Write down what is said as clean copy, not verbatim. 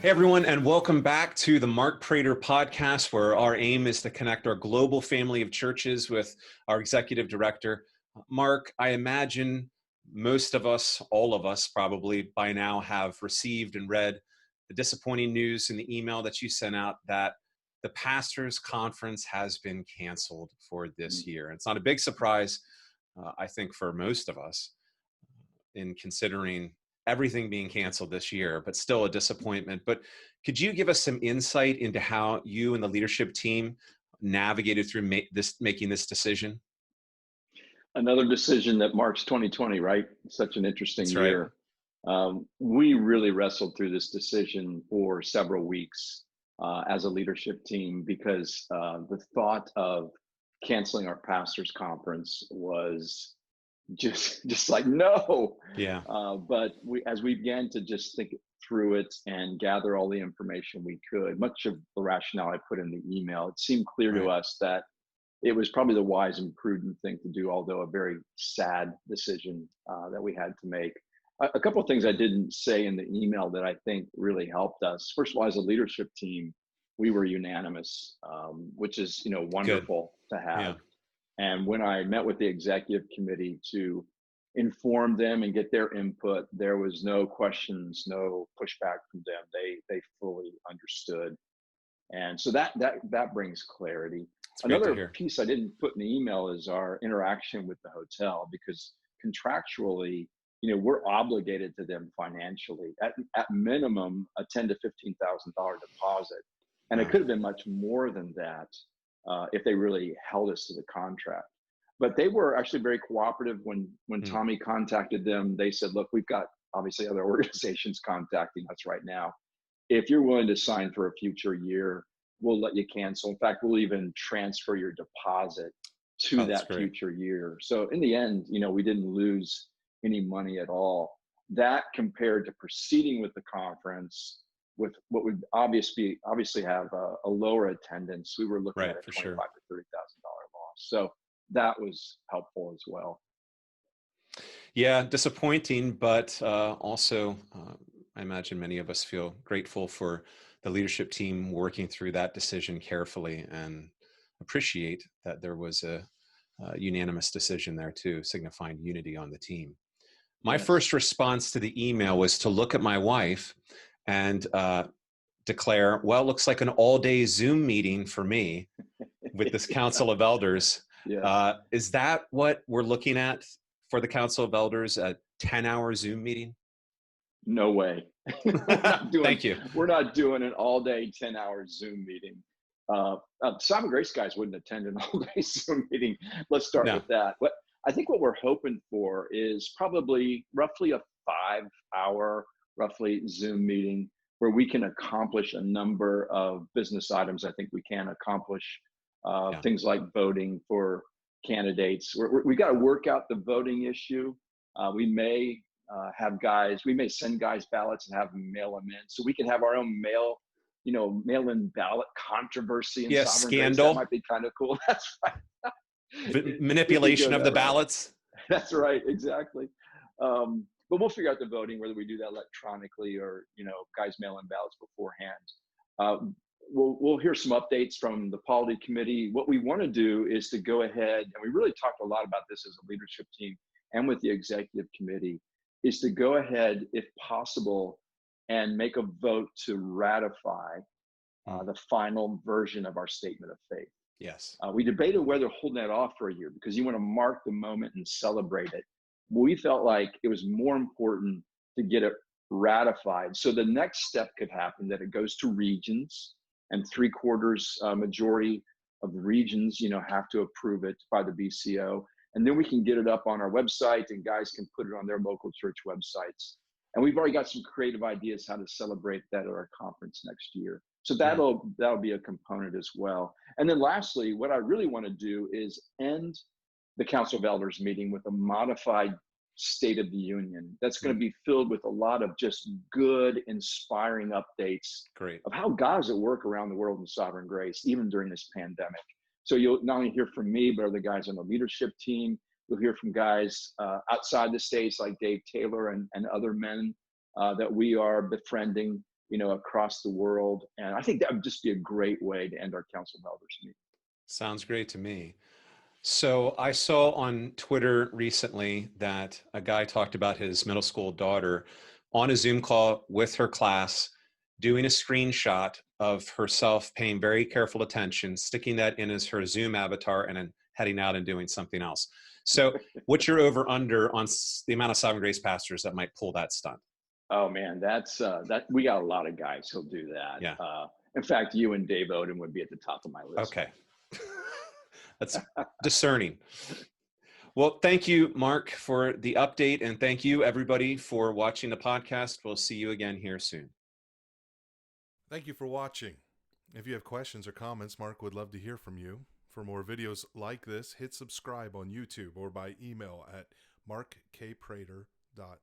Hey everyone, and welcome back to the Mark Prater podcast, where our aim is to connect our global family of churches with our executive director. Mark, I imagine most of us, all of us probably by now have received and read the disappointing news in the email that you sent out that the pastors' conference has been canceled for this year. It's not a big surprise, I think, for most of us in considering everything being canceled this year, but still a disappointment. But could you give us some insight into how you and the leadership team navigated through making this decision? Another decision that marks 2020, right? Such an interesting That's right. year. We really wrestled through this decision for several weeks as a leadership team because the thought of canceling our pastors' conference was just like no. Yeah. But as we began to just think through it and gather all the information we could, much of the rationale I put in the email, it seemed clear to Right. us that it was probably the wise and prudent thing to do, although a very sad decision that we had to make. A couple of things I didn't say in the email that I think really helped us. First of all, as a leadership team, we were unanimous, which is Good. wonderful to have. Yeah. And when I met with the executive committee to inform them and get their input, there was no questions, no pushback from them. They fully understood, and so that brings clarity. It's great to Another hear. piece I didn't put in the email is our interaction with the hotel, because contractually, we're obligated to them financially at minimum a $10,000 to $15,000 deposit, and it Wow. could have been much more than that if they really held us to the contract. But they were actually very cooperative when Hmm. Tommy contacted them. They said, "Look, we've got obviously other organizations contacting us right now. If you're willing to sign for a future year, we'll let you cancel. In fact, we'll even transfer your deposit to Oh, that's that great. future year." So in the end, we didn't lose any money at all. That compared to proceeding with the conference with what would obviously have a lower attendance, we were looking at Right, a for sure. $25,000 to $30,000 loss. So that was helpful as well. Yeah, disappointing, but also I imagine many of us feel grateful for the leadership team working through that decision carefully and appreciate that there was a unanimous decision there too, signifying unity on the team. My Yes. first response to the email was to look at my wife and declare, well, it looks like an all-day Zoom meeting for me with this Council of Elders. Yes. Is that what we're looking at for the Council of Elders, a 10-hour Zoom meeting? No way. we're not doing Thank you. we're not doing an all day 10-hour Zoom meeting. Simon Grace guys wouldn't attend an all day Zoom meeting. Let's start No. with that. But I think what we're hoping for is probably roughly a 5-hour roughly Zoom meeting where we can accomplish a number of business items. I think we can accomplish Yeah. things like voting for candidates. We got to work out the voting issue. We may we may send guys ballots and have them mail them in, so we can have our own mail-in ballot controversy in Yes, Sovereign Grace. That might scandal, be kind of cool. That's right. If we go manipulation of the that route. ballots. That's right, exactly. But we'll figure out the voting, whether we do that electronically or guys mail in ballots beforehand. We'll hear some updates from the polity committee. What we want to do is to go ahead, and we really talked a lot about this as a leadership team and with the executive committee, is to go ahead, if possible, and make a vote to ratify the final version of our statement of faith. Yes. We debated whether holding that off for a year because you want to mark the moment and celebrate it. We felt like it was more important to get it ratified. So the next step could happen that it goes to regions, and 3/4 majority of the regions, have to approve it by the BCO. And then we can get it up on our website and guys can put it on their local church websites. And we've already got some creative ideas how to celebrate that at our conference next year. So that'll be a component as well. And then lastly, what I really want to do is end the Council of Elders meeting with a modified State of the Union that's going to be filled with a lot of just good, inspiring updates Great. of how God's at work around the world in Sovereign Grace, even during this pandemic. So you'll not only hear from me, but other guys on the leadership team. You'll hear from guys outside the States like Dave Taylor and other men that we are befriending. across the world. And I think that would just be a great way to end our Council of Elders meeting. Sounds great to me. So I saw on Twitter recently that a guy talked about his middle school daughter on a Zoom call with her class, doing a screenshot of herself paying very careful attention, sticking that in as her Zoom avatar, and then heading out and doing something else. So what's your over under on the amount of Sovereign Grace pastors that might pull that stunt? Oh man, that we got a lot of guys who'll do that. Yeah. In fact, you and Dave Odom would be at the top of my list. Okay. That's discerning. Well, thank you, Mark, for the update, and thank you, everybody, for watching the podcast. We'll see you again here soon. Thank you for watching. If you have questions or comments, Mark would love to hear from you. For more videos like this, hit subscribe on YouTube or by email at markkprater.com.